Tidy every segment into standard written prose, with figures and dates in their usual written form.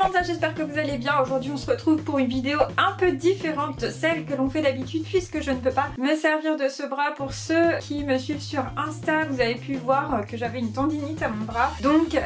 Manta, j'espère que vous allez bien. Aujourd'hui on se retrouve pour une vidéo un peu différente de celle que l'on fait d'habitude puisque je ne peux pas me servir de ce bras. Pour ceux qui me suivent sur Insta, vous avez pu voir que j'avais une tendinite à mon bras, donc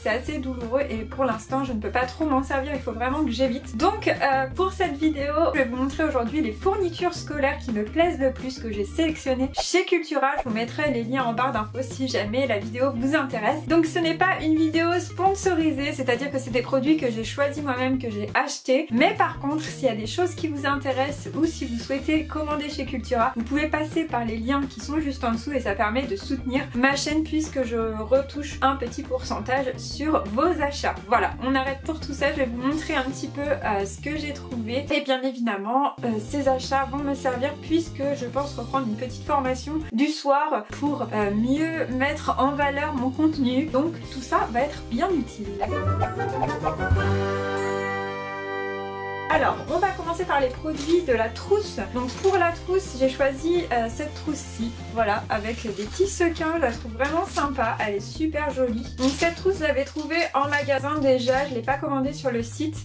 c'est assez douloureux et pour l'instant je ne peux pas trop m'en servir, il faut vraiment que j'évite. Donc pour cette vidéo, je vais vous montrer aujourd'hui les fournitures scolaires qui me plaisent le plus, que j'ai sélectionnées chez Cultura. Je vous mettrai les liens en barre d'infos si jamais la vidéo vous intéresse. Donc ce n'est pas une vidéo sponsorisée, c'est-à-dire que c'est des produits que j'ai choisis moi-même, que j'ai achetés. Mais par contre, s'il y a des choses qui vous intéressent ou si vous souhaitez commander chez Cultura, vous pouvez passer par les liens qui sont juste en dessous et ça permet de soutenir ma chaîne puisque je retouche un petit pourcentage sur vos achats. Voilà, on arrête pour tout ça, je vais vous montrer un petit peu ce que j'ai trouvé. Et bien évidemment, ces achats vont me servir puisque je pense reprendre une petite formation du soir pour mieux mettre en valeur mon contenu. Donc tout ça va être bien utile. Alors, on va commencer par les produits de la trousse. Donc pour la trousse, j'ai choisi cette trousse-ci, voilà, avec des petits sequins. Je la trouve vraiment sympa, elle est super jolie. Donc cette trousse, je l'avais trouvée en magasin déjà, je ne l'ai pas commandée sur le site,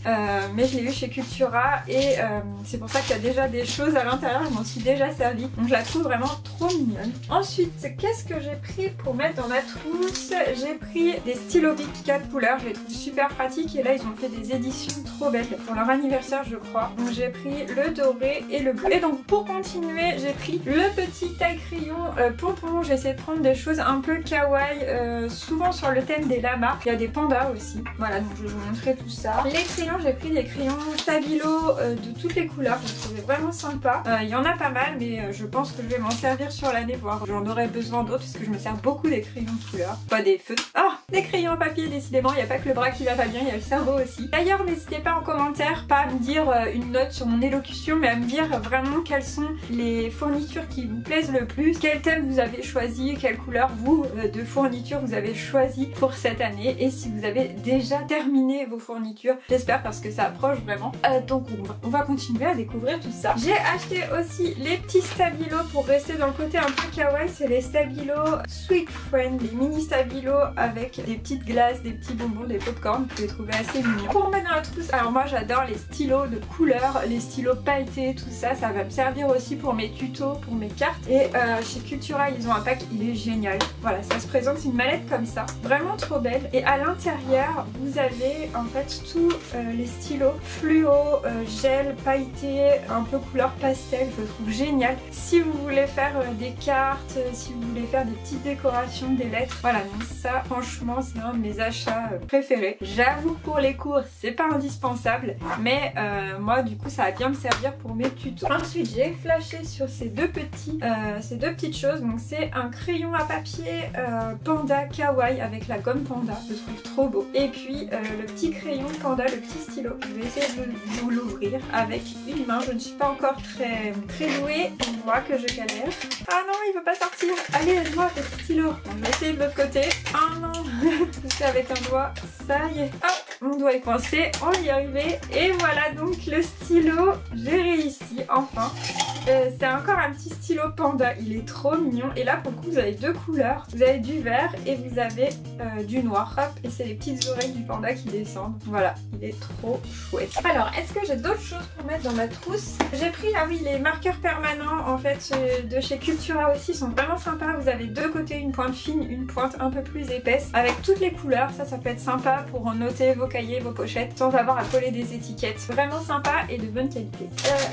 mais je l'ai eu chez Cultura et c'est pour ça qu'il y a déjà des choses à l'intérieur, je m'en suis déjà servie. Donc je la trouve vraiment trop mignonne. Ensuite, qu'est-ce que j'ai pris pour mettre dans ma trousse? J'ai pris des stylos Bic 4 couleurs, je les trouve super pratiques et là ils ont fait des éditions trop belles pour leur anniversaire, je crois. Donc j'ai pris le doré et le bleu. Et donc pour continuer, j'ai pris le petit taille crayon pompon. J'ai essayé de prendre des choses un peu kawaii, souvent sur le thème des lamas. Il y a des pandas aussi. Voilà, donc je vais vous montrer tout ça. Les crayons, j'ai pris des crayons stabilo de toutes les couleurs. Je les trouvais vraiment sympa. Il y en a pas mal, mais je pense que je vais m'en servir sur l'année, voire j'en aurai besoin d'autres parce que je me sers beaucoup des crayons de couleur. Pas des feux. Ah, des crayons à papier, décidément. Il n'y a pas que le bras qui va pas bien, il y a le cerveau aussi. D'ailleurs, n'hésitez pas en commentaire, pas à me dire une note sur mon élocution, mais à me dire vraiment quelles sont les fournitures qui vous plaisent le plus, quel thème vous avez choisi, quelle couleur vous de fournitures vous avez choisi pour cette année et si vous avez déjà terminé vos fournitures. J'espère parce que ça approche vraiment. Donc on va continuer à découvrir tout ça. J'ai acheté aussi les petits stabilos pour rester dans le côté un peu kawaii. C'est les stabilos Sweet Friend, les mini stabilos avec des petites glaces, des petits bonbons, des popcorn. Je les trouvais assez mignons. Pour mettre dans la trousse, alors moi j'adore les stylos de couleurs, les stylos pailletés, tout ça, ça va me servir aussi pour mes tutos, pour mes cartes. Et chez Cultura, ils ont un pack, il est génial. Voilà, ça se présente, c'est une mallette comme ça, vraiment trop belle. Et à l'intérieur, vous avez en fait tous les stylos fluo, gel, pailletés, un peu couleur pastel, je le trouve génial. Si vous voulez faire des cartes, si vous voulez faire des petites décorations, des lettres, voilà, donc ça, franchement, c'est un de mes achats préférés. J'avoue que pour les cours, c'est pas indispensable, mais moi du coup ça va bien me servir pour mes tutos. Ensuite j'ai flashé sur ces deux petites choses. Donc c'est un crayon à papier panda kawaii avec la gomme panda, je le trouve trop beau. Et puis le petit crayon panda, le petit stylo. Je vais essayer de vous l'ouvrir avec une main, je ne suis pas encore très douée, on voit que je galère. Ah non, il veut pas sortir. Allez, aide-moi le petit stylo. On va essayer de l'autre côté. Ah non, c'est avec un doigt, ça y est. Hop, mon doigt est coincé, on y est arrivé. Et voilà donc le stylo, j'ai réussi enfin. C'est encore un petit stylo panda, il est trop mignon. Et là pour le coup vous avez deux couleurs, vous avez du vert et vous avez du noir. Hop, et c'est les petites oreilles du panda qui descendent. Voilà, il est trop chouette. Alors est-ce que j'ai d'autres choses pour mettre dans ma trousse? J'ai pris, ah oui, les marqueurs permanents en fait de chez Cultura aussi, sont vraiment sympas. Vous avez deux côtés, une pointe fine, une pointe un peu plus épaisse avec toutes les couleurs. Ça peut être sympa pour noter vos cahiers, vos pochettes sans avoir à coller des étiquettes. Vraiment sympa et de bonne qualité.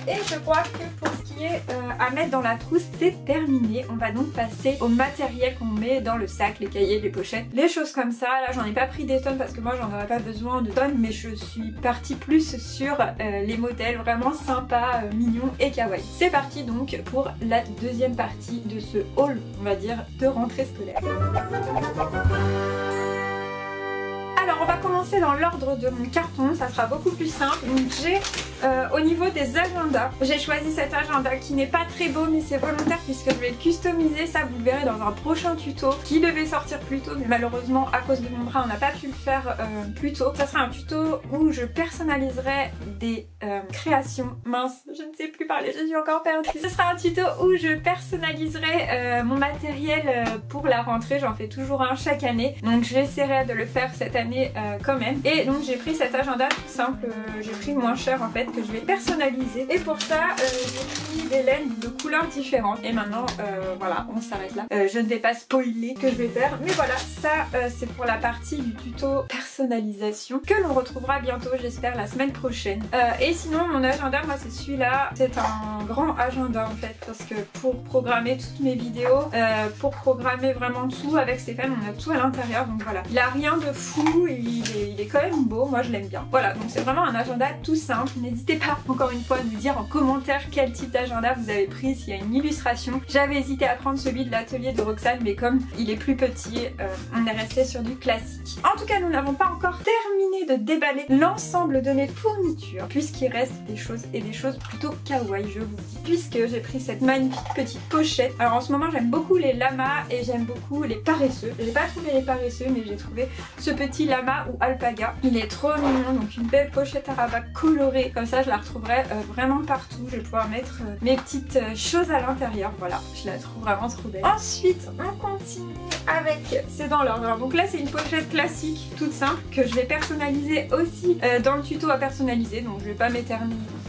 Et je crois que pour ce qui est à mettre dans la trousse, c'est terminé. On va donc passer au matériel qu'on met dans le sac, les cahiers, les pochettes, les choses comme ça. Là j'en ai pas pris des tonnes parce que moi j'en aurais pas besoin de tonnes, mais je suis partie plus sur les modèles vraiment sympas, mignons et kawaii. C'est parti donc pour la deuxième partie de ce haul, on va dire, de rentrée scolaire. Alors on va commencer dans l'ordre de mon carton, ça sera beaucoup plus simple. Donc j'ai au niveau des agendas, j'ai choisi cet agenda qui n'est pas très beau mais c'est volontaire puisque je vais le customiser. Ça vous le verrez dans un prochain tuto qui devait sortir plus tôt mais malheureusement à cause de mon bras on n'a pas pu le faire plus tôt. Ça sera un tuto où je personnaliserai des créations. Mince, je ne sais plus parler, je suis encore perdue. Ce sera un tuto où je personnaliserai mon matériel pour la rentrée. J'en fais toujours un chaque année donc j'essaierai de le faire cette année quand même. Et donc j'ai pris cet agenda tout simple, j'ai pris moins cher en fait, que je vais personnaliser. Et pour ça, j'ai pris des laines de couleurs différentes. Et maintenant, voilà, on s'arrête là. Je ne vais pas spoiler ce que je vais faire. Mais voilà, ça c'est pour la partie du tuto personnalisation que l'on retrouvera bientôt, j'espère, la semaine prochaine. Et sinon, mon agenda, moi c'est celui-là. C'est un grand agenda en fait, parce que pour programmer toutes mes vidéos, pour programmer vraiment tout avec Stéphane, on a tout à l'intérieur. Donc voilà, il a rien de fou, il est quand même beau, moi je l'aime bien. Voilà, donc c'est vraiment un agenda tout simple. N'hésitez pas encore une fois à nous dire en commentaire quel type d'agenda vous avez pris, s'il y a une illustration. J'avais hésité à prendre celui de l'atelier de Roxane, mais comme il est plus petit, on est resté sur du classique. En tout cas, nous n'avons pas encore terminé de déballer l'ensemble de mes fournitures, puisqu'il reste des choses, et des choses plutôt kawaii, je vous dis, puisque j'ai pris cette magnifique petite pochette. Alors en ce moment, j'aime beaucoup les lamas et j'aime beaucoup les paresseux. J'ai pas trouvé les paresseux, mais j'ai trouvé ce petit lama ou alpaga. Il est trop mignon, donc une belle pochette à rabat colorée, comme ça je la retrouverai vraiment partout. Je vais pouvoir mettre mes petites choses à l'intérieur. Voilà, je la trouve vraiment trop belle. Ensuite, on continue avec, c'est dans l'ordre. Donc là, c'est une pochette classique, toute simple, que je vais personnaliser aussi dans le tuto à personnaliser, donc je vais pas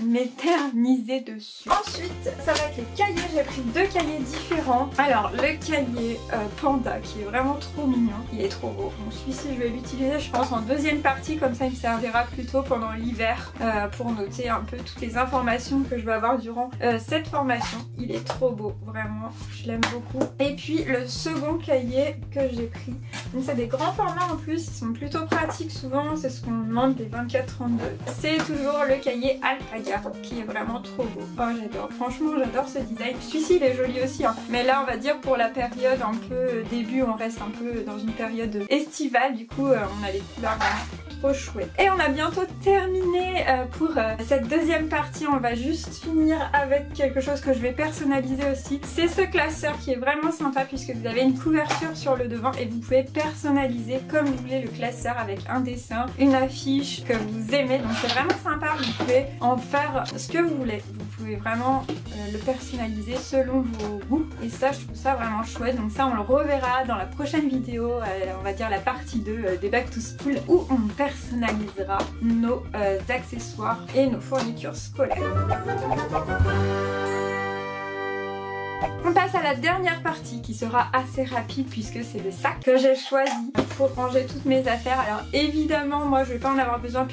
m'éterniser dessus. Ensuite, ça va être les cahiers. J'ai pris deux cahiers différents. Alors, le cahier Panda, qui est vraiment trop mignon. Il est trop beau. Donc celui-ci, je vais l'utiliser, je pense, en deuxième partie, comme ça il me servira plutôt pendant l'hiver pour noter un peu toutes les informations que je vais avoir durant cette formation. Il est trop beau, vraiment, je l'aime beaucoup. Et puis le second cahier que j'ai pris, donc c'est des grands formats en plus, ils sont plutôt pratiques souvent, c'est ce qu'on demande des 24-32. C'est toujours le cahier Alpaga, qui est vraiment trop beau. Oh, j'adore, franchement j'adore ce design. Celui-ci il est joli aussi, hein. Mais là on va dire pour la période un peu début, on reste un peu dans une période estivale, du coup on a les couleurs trop chouettes. Et on a bientôt terminé pour cette deuxième partie. On va juste finir avec quelque chose que je vais personnaliser aussi. C'est ce classeur qui est vraiment sympa, puisque vous avez une couverture sur le devant et vous pouvez personnaliser comme vous voulez le classeur avec un dessin, une affiche que vous aimez. Donc c'est vraiment sympa, vous pouvez en faire ce que vous voulez. Vous pouvez vraiment le personnaliser selon vos goûts, et ça je trouve ça vraiment chouette. Donc ça on le reverra dans la prochaine vidéo, on va dire la partie 2 des Back to School, où on personnalisera nos accessoires et nos fournitures scolaires. On passe à la dernière partie qui sera assez rapide, puisque c'est le sac que j'ai choisi pour ranger toutes mes affaires. Alors évidemment moi je vais pas en avoir besoin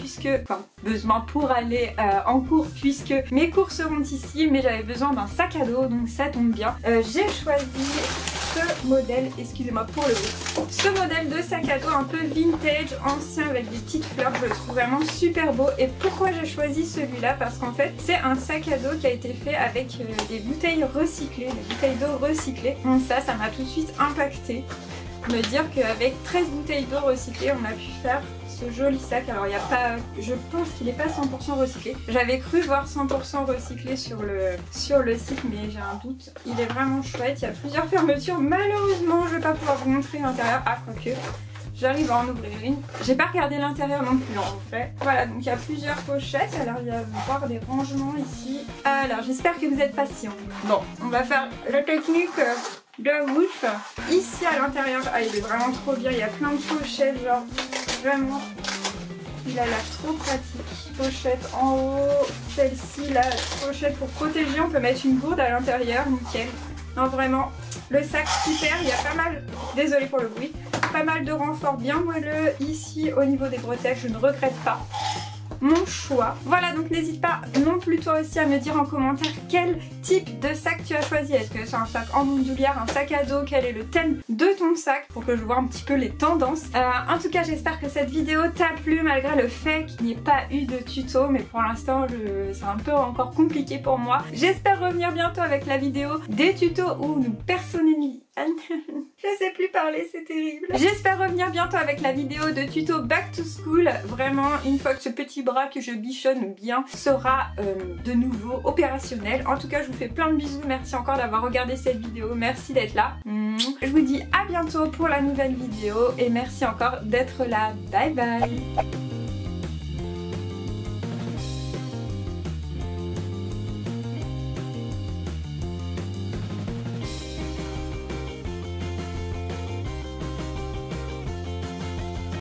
pour aller en cours, puisque mes cours seront ici, mais j'avais besoin d'un sac à dos, donc ça tombe bien. J'ai choisi ce modèle, excusez-moi pour le bruit, ce modèle de sac à dos un peu vintage, ancien, avec des petites fleurs. Je le trouve vraiment super beau. Et pourquoi j'ai choisi celui-là? Parce qu'en fait c'est un sac à dos qui a été fait avec des bouteilles recyclées, des bouteilles d'eau recyclées. Donc ça m'a tout de suite impacté, me dire qu'avec 13 bouteilles d'eau recyclées on a pu faire ce joli sac. Alors il n'y a pas, je pense qu'il n'est pas 100% recyclé. J'avais cru voir 100% recyclé sur le site, mais j'ai un doute. Il est vraiment chouette. Il y a plusieurs fermetures. Malheureusement je ne vais pas pouvoir vous montrer l'intérieur. Ah, quoique j'arrive à en ouvrir une. J'ai pas regardé l'intérieur non plus en fait. Voilà, donc il y a plusieurs pochettes. Alors il va y avoir des rangements ici. Alors j'espère que vous êtes patients. Bon, on va faire la technique de la bouche. Ici à l'intérieur, ah, il est vraiment trop bien. Il y a plein de pochettes, genre vraiment, il a l'air trop pratique. Pochette en haut, celle-ci là, pochette pour protéger. On peut mettre une gourde à l'intérieur, nickel. Non, vraiment, le sac super. Il y a pas mal, désolée pour le bruit, pas mal de renforts bien moelleux ici au niveau des bretelles. Je ne regrette pas mon choix. Voilà, donc n'hésite pas non plus toi aussi à me dire en commentaire quel type de sac tu as choisi. Est-ce que c'est un sac en bandoulière, un sac à dos? Quel est le thème de ton sac, pour que je vois un petit peu les tendances. En tout cas j'espère que cette vidéo t'a plu, malgré le fait qu'il n'y ait pas eu de tuto, mais pour l'instant c'est un peu encore compliqué pour moi. J'espère revenir bientôt avec la vidéo des tutos où nous personnalisons. Je sais plus parler, c'est terrible. J'espère revenir bientôt avec la vidéo de tuto Back to School. Vraiment, une fois que ce petit bras que je bichonne bien sera de nouveau opérationnel. En tout cas, je vous fais plein de bisous. Merci encore d'avoir regardé cette vidéo. Merci d'être là. Je vous dis à bientôt pour la nouvelle vidéo. Et merci encore d'être là. Bye bye.